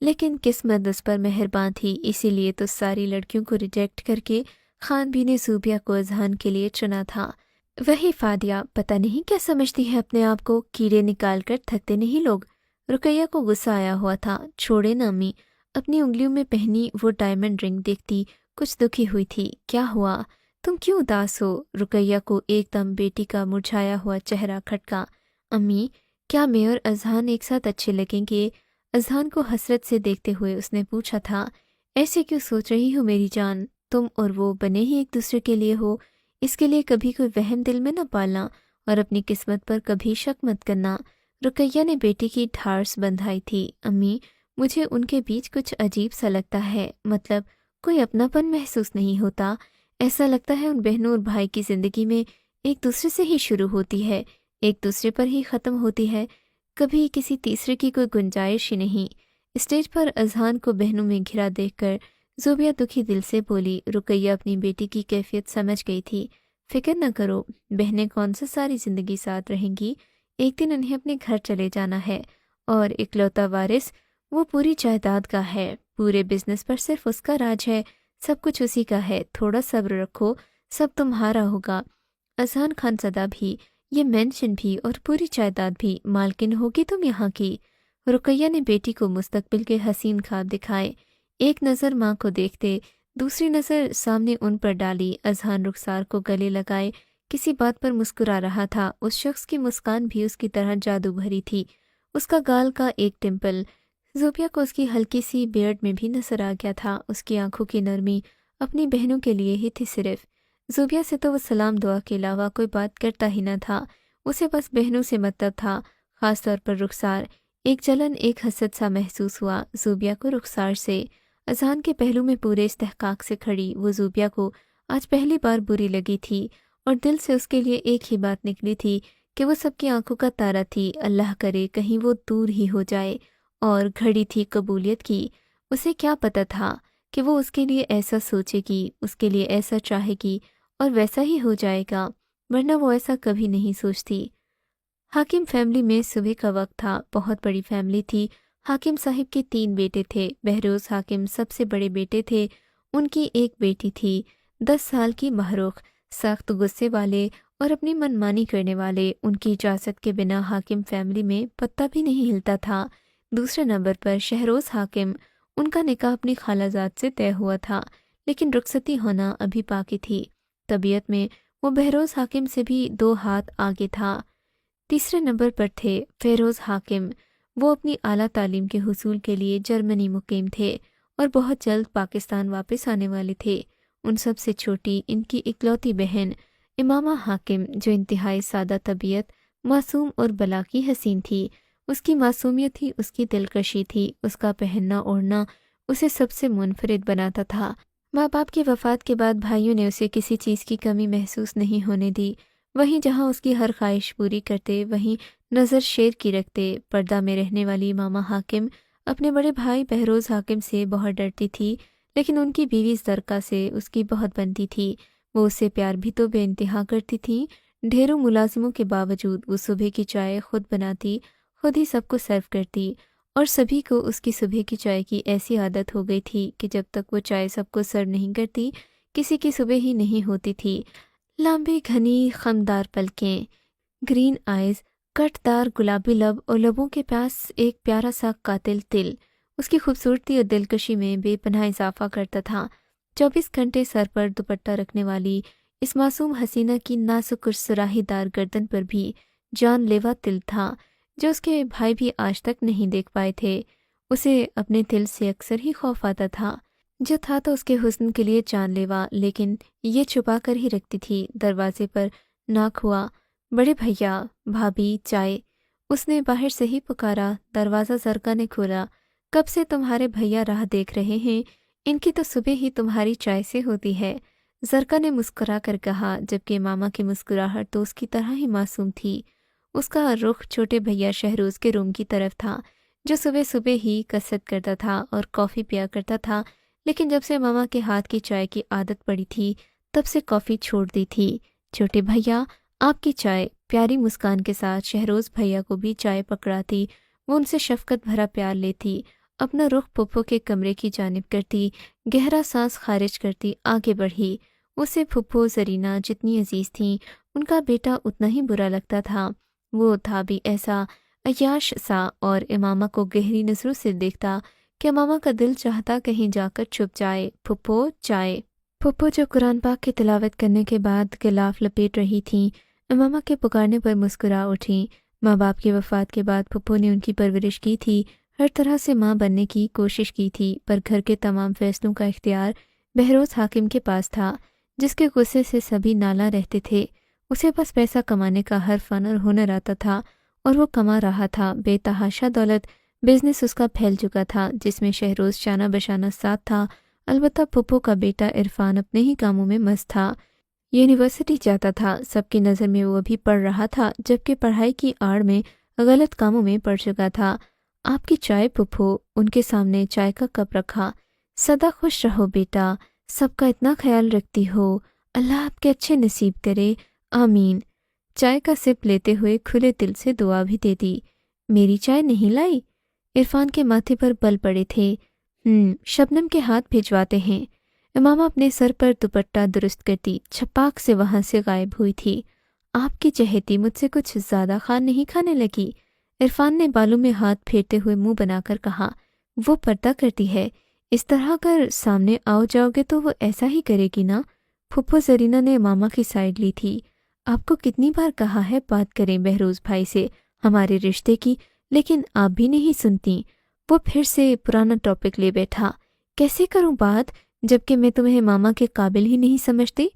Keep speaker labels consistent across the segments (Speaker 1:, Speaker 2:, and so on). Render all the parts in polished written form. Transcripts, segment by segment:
Speaker 1: لیکن قسمت اس پر مہربان تھی، اسی لیے تو ساری لڑکیوں کو ریجیکٹ کر کے خان بھی نے زوبیہ کو اذہان کے لیے چنا تھا۔ وہی فادیہ، پتہ نہیں کیا سمجھتی ہے اپنے آپ کو، کیڑے نکال کر تھکتے نہیں لوگ۔ رقیہ کو غصہ آیا ہوا تھا۔ چھوڑے نا امی، اپنی انگلیوں میں پہنی وہ ڈائمنڈ رنگ دیکھتی کچھ دکھی ہوئی تھی۔ کیا ہوا؟ تم کیوں اداس ہو؟ رقیہ کو ایک دم بیٹی کا مرجھایا ہوا چہرہ کھٹکا۔ امی، کیا میں اور اذہان ایک ساتھ اچھے لگیں گے؟ اذہان کو حسرت سے دیکھتے ہوئے اس نے پوچھا تھا۔ ایسے کیوں سوچ رہی ہو میری جان؟ تم اور وہ بنے ہی ایک دوسرے کے لیے ہو، اس کے لیے کبھی کوئی وہم دل میں نہ پالنا اور اپنی قسمت پر کبھی شک مت کرنا۔ رقیہ نے بیٹی کی ڈھارس بندھائی تھی۔ امی، مجھے ان کے بیچ کچھ عجیب سا لگتا ہے، مطلب کوئی اپناپن محسوس نہیں ہوتا۔ ایسا لگتا ہے ان بہنوں اور بھائی کی زندگی میں ایک دوسرے سے ہی شروع ہوتی ہے، ایک دوسرے پر ہی ختم ہوتی ہے، کبھی کسی تیسرے کی کوئی گنجائش ہی نہیں۔ اسٹیج پر اذہان کو بہنوں میں گھرا دیکھ کر زوبیہ دکھی دل سے بولی۔ رقیہ اپنی بیٹی کی کیفیت سمجھ گئی تھی۔ فکر نہ کرو، بہنیں کون سے ساری زندگی ساتھ رہیں گی، ایک دن انہیں اپنے گھر چلے جانا ہے، اور اکلوتا وارث وہ پوری جائیداد کا ہے، پورے بزنس پر صرف اس کا راج ہے، سب کچھ اسی کا ہے، تھوڑا صبر رکھو، سب تمہارا ہوگا۔ اذہان خان زدہ بھی، یہ مینشن بھی اور پوری جائیداد بھی مالکن ہوگی تم یہاں کی۔ رقیہ نے بیٹی کو مستقبل کے حسین خواب دکھائے، ایک نظر ماں کو دیکھتے دوسری نظر سامنے ان پر ڈالی۔ اذہان رخسار کو گلے لگائے کسی بات پر مسکرا رہا تھا، اس شخص کی مسکان بھی اس کی طرح جادو بھری تھی، اس کا گال کا ایک ٹمپل زوبیہ کو اس کی ہلکی سی بیئرڈ میں بھی نظر آ گیا تھا۔ اس کی آنکھوں کی نرمی اپنی بہنوں کے لیے ہی تھی صرف، زوبیہ سے تو وہ سلام دعا کے علاوہ کوئی بات کرتا ہی نہ تھا، اسے بس بہنوں سے مطلب تھا، خاص طور پر رخسار۔ ایک جلن، ایک حسد سا محسوس ہوا زوبیہ کو رخسار سے۔ اذہان کے پہلو میں پورے استحقاق سے کھڑی وہ زوبیہ کو آج پہلی بار بری لگی تھی، اور دل سے اس کے لیے ایک ہی بات نکلی تھی کہ وہ سب کی آنکھوں کا تارا تھی، اللہ کرے کہیں وہ دور ہی ہو جائے، اور گھڑی تھی قبولیت کی۔ اسے کیا پتہ تھا کہ وہ اس کے لیے ایسا سوچے گی، اس کے لیے ایسا چاہے گی، اور ویسا ہی ہو جائے گا، ورنہ وہ ایسا کبھی نہیں سوچتی۔ حاکم فیملی میں صبح کا وقت تھا، بہت بڑی فیملی تھی۔ حاکم صاحب کے 3 بیٹے تھے، بہروز حاکم سب سے بڑے بیٹے تھے، ان کی ایک بیٹی تھی 10 سال کی محروق، سخت غصے والے اور اپنی منمانی کرنے والے۔ ان کی اجازت کے بنا حاکم فیملی میں پتہ بھی نہیں ہلتا تھا۔ دوسرے نمبر پر شہروز حاکم، ان کا نکاح اپنی خالہ زاد سے طے ہوا تھا، لیکن رخصتی ہونا ابھی باقی تھی۔ طبیعت میں وہ بہروز حاکم سے بھی 2 ہاتھ آگے تھا۔ تیسرے نمبر پر تھے فیروز حاکم، وہ اپنی اعلیٰ تعلیم کے حصول کے لیے جرمنی مقیم تھے اور بہت جلد پاکستان واپس آنے والے تھے۔ ان سب سے چھوٹی ان کی اکلوتی بہن امامہ حاکم، جو انتہائی سادہ طبیعت، معصوم اور بلا کی حسین تھی۔ اس کی معصومیت ہی اس کی دلکشی تھی، اس کا پہننا اوڑھنا اسے سب سے منفرد بناتا تھا۔ ماں باپ کی وفات کے بعد بھائیوں نے اسے کسی چیز کی کمی محسوس نہیں ہونے دی، وہیں جہاں اس کی ہر خواہش پوری کرتے وہیں نظر شیر کی رکھتے۔ پردہ میں رہنے والی امامہ حاکم اپنے بڑے بھائی بہروز حاکم سے بہت ڈرتی تھی، لیکن ان کی بیوی زرقا سے اس کی بہت بنتی تھی۔ وہ اسے پیار بھی تو بے انتہا کرتی تھی۔ ڈھیروں ملازموں کے باوجود وہ صبح کی چائے خود بناتی، خود ہی سب کو سرو کرتی، اور سبھی کو اس کی صبح کی چائے کی ایسی عادت ہو گئی تھی کہ جب تک وہ چائے سب کو سرو نہیں کرتی، کسی کی صبح ہی نہیں ہوتی تھی۔ لمبی گھنی خمدار پلکیں، گرین آئیز، کٹ دار گلابی لب اور لبوں کے پاس ایک پیارا سا قاتل تل اس کی خوبصورتی اور دلکشی میں بے پناہ اضافہ کرتا تھا۔ 24 گھنٹے سر پر دوپٹہ رکھنے والی اس معصوم حسینہ کی نازک اور سراہی دار گردن پر بھی جان لیوا تل تھا، جو اس کے بھائی بھی آج تک نہیں دیکھ پائے تھے۔ اسے اپنے تل سے اکثر ہی خوف آتا تھا، جو تھا تو اس کے حسن کے لیے جان لیوا، لیکن یہ چھپا کر ہی رکھتی تھی۔ دروازے پر ناک ہوا، بڑے بھیا، بھابھی، چائے۔ اس نے باہر سے ہی پکارا۔ دروازہ زرقا نے کھولا۔ کب سے تمہارے بھیا راہ دیکھ رہے ہیں، ان کی تو صبح ہی تمہاری چائے سے ہوتی ہے، زرقا نے مسکرا کر کہا، جبکہ ماما کی مسکراہٹ تو اس کی طرح ہی معصوم تھی۔ اس کا رخ چھوٹے بھیا شہروز کے روم کی طرف تھا، جو صبح صبح ہی کسرت کرتا تھا اور کافی پیا کرتا تھا، لیکن جب سے ماما کے ہاتھ کی چائے کی عادت پڑی تھی تب سے کافی چھوڑ دی تھی۔ چھوٹے بھیا، آپ کی چائے۔ پیاری مسکان کے ساتھ شہروز بھیا کو بھی چائے پکڑاتی، وہ ان سے شفقت بھرا پیار لیتی۔ اپنا رخ پھپھو کے کمرے کی جانب کرتی گہرا سانس خارج کرتی آگے بڑھی۔ اسے پھپھو زرینہ جتنی عزیز تھیں ان کا بیٹا اتنا ہی برا لگتا تھا۔ وہ تھا بھی ایسا عیاش سا اور امامہ کو گہری نظروں سے دیکھتا کہ امامہ کا دل چاہتا کہیں جا کر چھپ جائے۔ پھپھو چائے۔ پھپھو جو قرآن پاک کی تلاوت کرنے کے بعد غلاف لپیٹ رہی تھیں، امامہ کے پکارنے پر مسکرا اٹھیں۔ ماں باپ کی وفات کے بعد پھپھو نے ان کی پرورش کی تھی، ہر طرح سے ماں بننے کی کوشش کی تھی، پر گھر کے تمام فیصلوں کا اختیار بہروز حاکم کے پاس تھا، جس کے غصے سے سبھی نالاں رہتے تھے۔ اسے بس پیسہ کمانے کا ہر فن اور ہنر آتا تھا اور وہ کما رہا تھا۔ بے تحاشا دولت بزنس اس کا پھیل چکا تھا، جس میں شہروز شانہ بشانہ ساتھ تھا۔ البتہ پھپھو کا بیٹا عرفان اپنے ہی کاموں میں مست تھا، یونیورسٹی جاتا تھا، سب کی نظر میں وہ ابھی پڑھ رہا تھا، جبکہ پڑھائی کی آڑ میں غلط کاموں میں پڑ چکا تھا۔ آپ کی چائے پھپھو۔ ان کے سامنے چائے کا کپ رکھا۔ سدا خوش رہو بیٹا، سب کا اتنا خیال رکھتی ہو، اللہ آپ کے اچھے نصیب کرے، آمین۔ چائے کا سپ لیتے ہوئے کھلے دل سے دعا بھی دے دی۔ میری چائے نہیں لائی؟ عرفان کے ماتھے پر بل پڑے تھے۔ شبنم کے ہاتھ بھجواتے ہیں۔ امامہ اپنے سر پر دوپٹہ درست کرتی چھپاک سے وہاں سے غائب ہوئی تھی۔ آپ کی چہیتی مجھ سے کچھ زیادہ خان نہیں کھانے لگی؟ عرفان نے بالوں میں ہاتھ پھیرتے ہوئے منہ بنا کر کہا۔ وہ پردہ کرتی ہے، اس طرح اگر سامنے آؤ جاؤ گے تو وہ ایسا ہی کرے گی نا؟ پھپھو زرینہ نے امامہ کی سائیڈ لی تھی۔ آپ کو کتنی بار کہا ہے بات کریں بہروز بھائی سے ہمارے رشتے کی، لیکن آپ بھی نہیں سنتی۔ وہ پھر سے پرانا ٹاپک لے بیٹھا۔ کیسے کروں بات جبکہ میں تمہیں ماما کے قابل ہی نہیں سمجھتی؟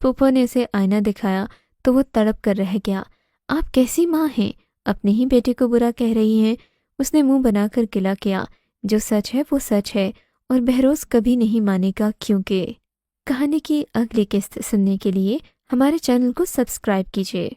Speaker 1: پھپھو نے اسے آئینہ دکھایا تو وہ تڑپ کر رہ گیا۔ آپ کیسی ماں ہیں، اپنے ہی بیٹے کو برا کہہ رہی ہیں؟ اس نے منہ بنا کر گلہ کیا۔ جو سچ ہے وہ سچ ہے اور بہروز کبھی نہیں مانے گا، کیونکہ کہانی کی اگلی قسط سننے کے لیے ہمارے چینل کو سبسکرائب کیجیے۔